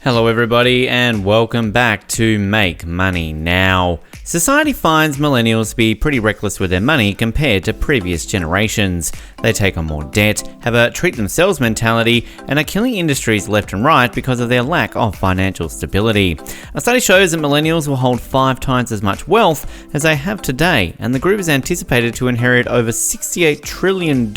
Hello everybody and welcome back to Make Money Now. Society finds millennials to be pretty reckless with their money compared to previous generations. They take on more debt, have a treat themselves mentality, and are killing industries left and right because of their lack of financial stability. A study shows that millennials will hold 5 times as much wealth as they have today, and the group is anticipated to inherit over $68 trillion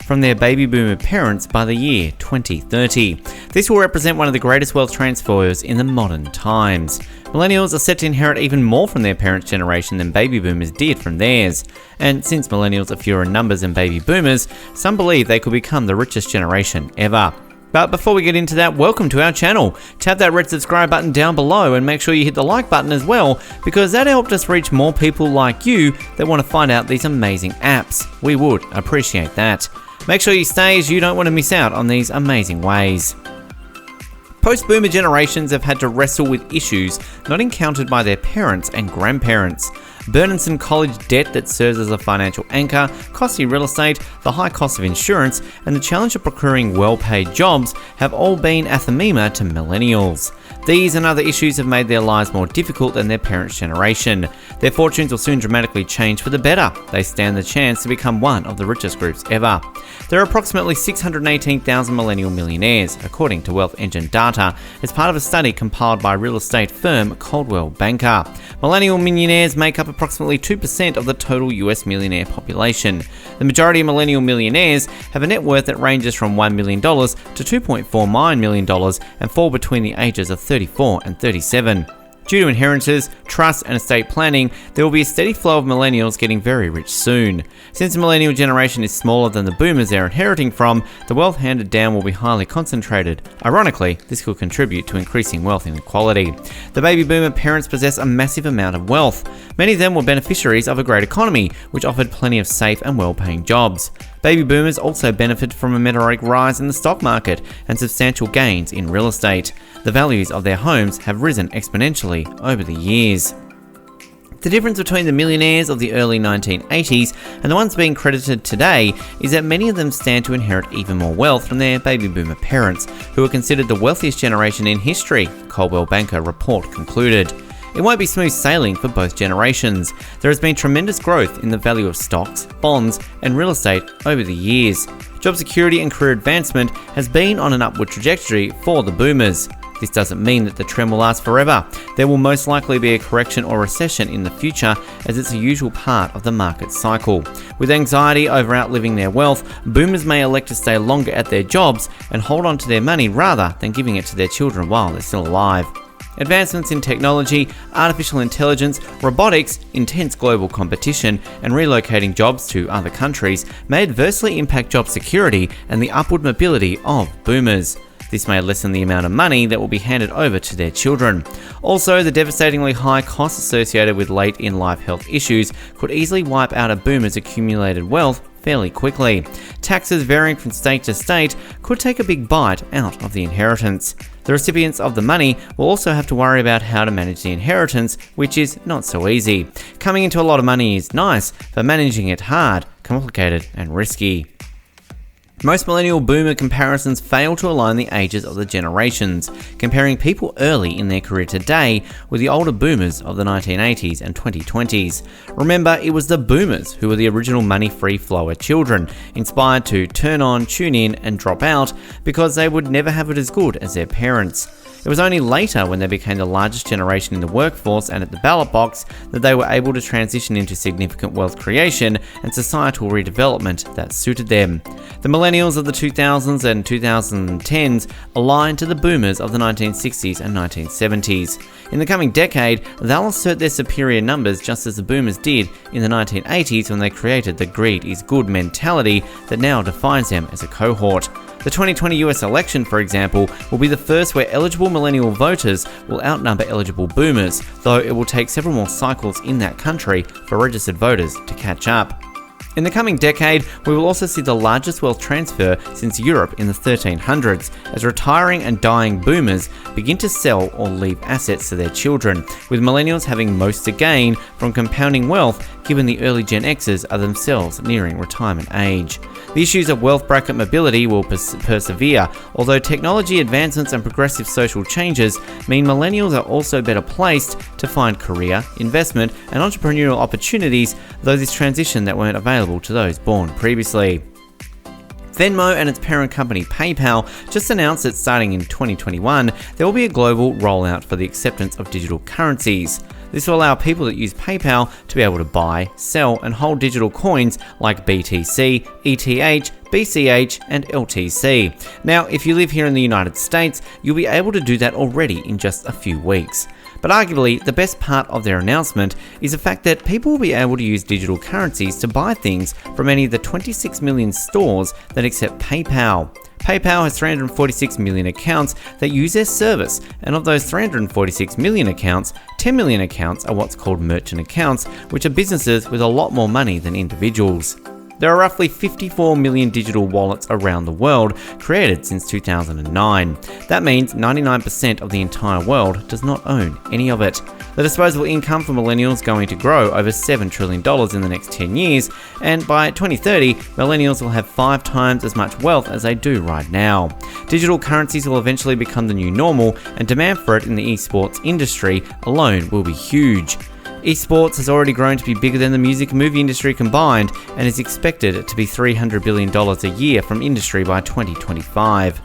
from their baby boomer parents by the year 2030. This will represent one of the greatest wealth transfers in the modern times. Millennials are set to inherit even more from their parents' generation than baby boomers did from theirs. And since millennials are fewer in numbers than baby boomers, some believe they could become the richest generation ever. But before we get into that, welcome to our channel. Tap that red subscribe button down below and make sure you hit the like button as well, because that helped us reach more people like you that want to find out these amazing apps. We would appreciate that. Make sure you stay as you don't want to miss out on these amazing ways. Post-boomer generations have had to wrestle with issues not encountered by their parents and grandparents. Burdensome college debt that serves as a financial anchor, costly real estate, the high cost of insurance, and the challenge of procuring well-paid jobs have all been anathema to millennials. These and other issues have made their lives more difficult than their parents' generation. Their fortunes will soon dramatically change for the better. They stand the chance to become one of the richest groups ever. There are approximately 618,000 millennial millionaires, according to Wealth Engine data, as part of a study compiled by real estate firm Coldwell Banker. Millennial millionaires make up approximately 2% of the total US millionaire population. The majority of millennial millionaires have a net worth that ranges from $1 million to $2.49 million and fall between the ages of 34 and 37. Due to inheritances, trusts, and estate planning, there will be a steady flow of millennials getting very rich soon. Since the millennial generation is smaller than the boomers they're inheriting from, the wealth handed down will be highly concentrated. Ironically, this could contribute to increasing wealth inequality. The baby boomer parents possess a massive amount of wealth. Many of them were beneficiaries of a great economy, which offered plenty of safe and well-paying jobs. Baby boomers also benefited from a meteoric rise in the stock market and substantial gains in real estate. The values of their homes have risen exponentially over the years. The difference between the millionaires of the early 1980s and the ones being credited today is that many of them stand to inherit even more wealth from their baby boomer parents, who are considered the wealthiest generation in history, the Coldwell Banker report concluded. It won't be smooth sailing for both generations. There has been tremendous growth in the value of stocks, bonds, and real estate over the years. Job security and career advancement has been on an upward trajectory for the boomers. This doesn't mean that the trend will last forever. There will most likely be a correction or recession in the future, as it's a usual part of the market cycle. With anxiety over outliving their wealth, boomers may elect to stay longer at their jobs and hold on to their money rather than giving it to their children while they're still alive. Advancements in technology, artificial intelligence, robotics, intense global competition, and relocating jobs to other countries may adversely impact job security and the upward mobility of boomers. This may lessen the amount of money that will be handed over to their children. Also, the devastatingly high costs associated with late-in-life health issues could easily wipe out a boomer's accumulated wealth fairly quickly. Taxes varying from state to state could take a big bite out of the inheritance. The recipients of the money will also have to worry about how to manage the inheritance, which is not so easy. Coming into a lot of money is nice, but managing it hard, complicated, and risky. Most millennial boomer comparisons fail to align the ages of the generations, comparing people early in their career today with the older boomers of the 1980s and 2020s. Remember, it was the boomers who were the original money-free flower children, inspired to turn on, tune in, and drop out because they would never have it as good as their parents. It was only later, when they became the largest generation in the workforce and at the ballot box, that they were able to transition into significant wealth creation and societal redevelopment that suited them. The millennials of the 2000s and 2010s aligned to the boomers of the 1960s and 1970s. In the coming decade, they'll assert their superior numbers just as the boomers did in the 1980s when they created the greed is good mentality that now defines them as a cohort. The 2020 US election, for example, will be the first where eligible millennial voters will outnumber eligible boomers, though it will take several more cycles in that country for registered voters to catch up. In the coming decade, we will also see the largest wealth transfer since Europe in the 1300s, as retiring and dying boomers begin to sell or leave assets to their children, with millennials having most to gain from compounding wealth given the early Gen Xers are themselves nearing retirement age. The issues of wealth bracket mobility will persevere, although technology advancements and progressive social changes mean millennials are also better placed to find career, investment, and entrepreneurial opportunities, though this transition that weren't available to those born previously. Venmo and its parent company PayPal just announced that starting in 2021, there will be a global rollout for the acceptance of digital currencies. This will allow people that use PayPal to be able to buy, sell, and hold digital coins like BTC, ETH, BCH, and LTC. Now, if you live here in the United States, you'll be able to do that already in just a few weeks. But arguably, the best part of their announcement is the fact that people will be able to use digital currencies to buy things from any of the 26 million stores that accept PayPal. PayPal has 346 million accounts that use their service, and of those 346 million accounts, 10 million accounts are what's called merchant accounts, which are businesses with a lot more money than individuals. There are roughly 54 million digital wallets around the world, created since 2009. That means 99% of the entire world does not own any of it. The disposable income for millennials is going to grow over $7 trillion in the next 10 years, and by 2030, millennials will have 5 times as much wealth as they do right now. Digital currencies will eventually become the new normal, and demand for it in the esports industry alone will be huge. Esports has already grown to be bigger than the music and movie industry combined, and is expected to be $300 billion a year from industry by 2025.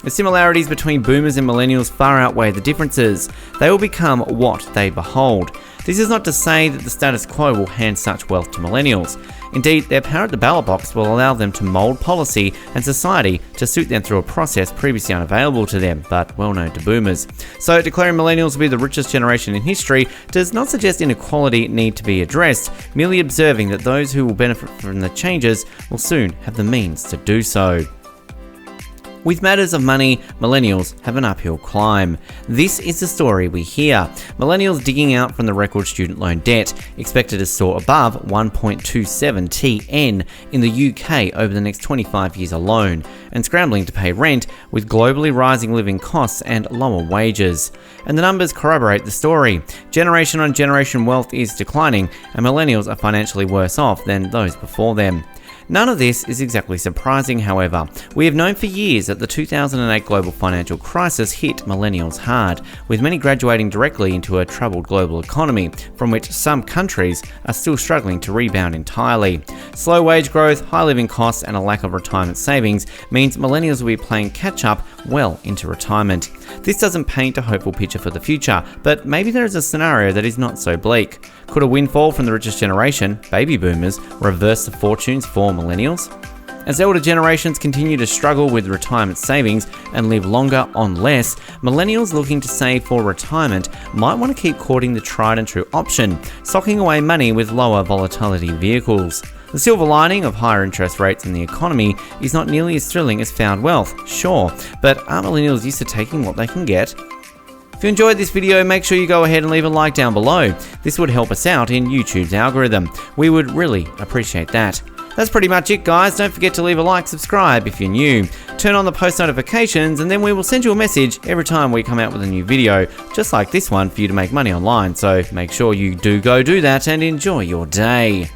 The similarities between boomers and millennials far outweigh the differences. They will become what they behold. This is not to say that the status quo will hand such wealth to millennials. Indeed, their power at the ballot box will allow them to mould policy and society to suit them through a process previously unavailable to them, but well known to boomers. So declaring millennials to be the richest generation in history does not suggest inequality need to be addressed, merely observing that those who will benefit from the changes will soon have the means to do so. With matters of money, millennials have an uphill climb. This is the story we hear. Millennials digging out from the record student loan debt, expected to soar above 1.27 TN in the UK over the next 25 years alone, and scrambling to pay rent with globally rising living costs and lower wages. And the numbers corroborate the story. Generation on generation wealth is declining, and millennials are financially worse off than those before them. None of this is exactly surprising, however. We have known for years that the 2008 global financial crisis hit millennials hard, with many graduating directly into a troubled global economy, from which some countries are still struggling to rebound entirely. Slow wage growth, high living costs, and a lack of retirement savings means millennials will be playing catch-up well into retirement. This doesn't paint a hopeful picture for the future, but maybe there is a scenario that is not so bleak. Could a windfall from the richest generation, baby boomers, reverse the fortunes for millennials? As elder generations continue to struggle with retirement savings and live longer on less, millennials looking to save for retirement might want to keep courting the tried and true option, socking away money with lower volatility vehicles. The silver lining of higher interest rates in the economy is not nearly as thrilling as found wealth, sure, but aren't millennials used to taking what they can get? If you enjoyed this video, make sure you go ahead and leave a like down below. This would help us out in YouTube's algorithm. We would really appreciate that. That's pretty much it, guys. Don't forget to leave a like, subscribe if you're new. Turn on the post notifications, and then we will send you a message every time we come out with a new video, just like this one, for you to make money online. So make sure you do that and enjoy your day.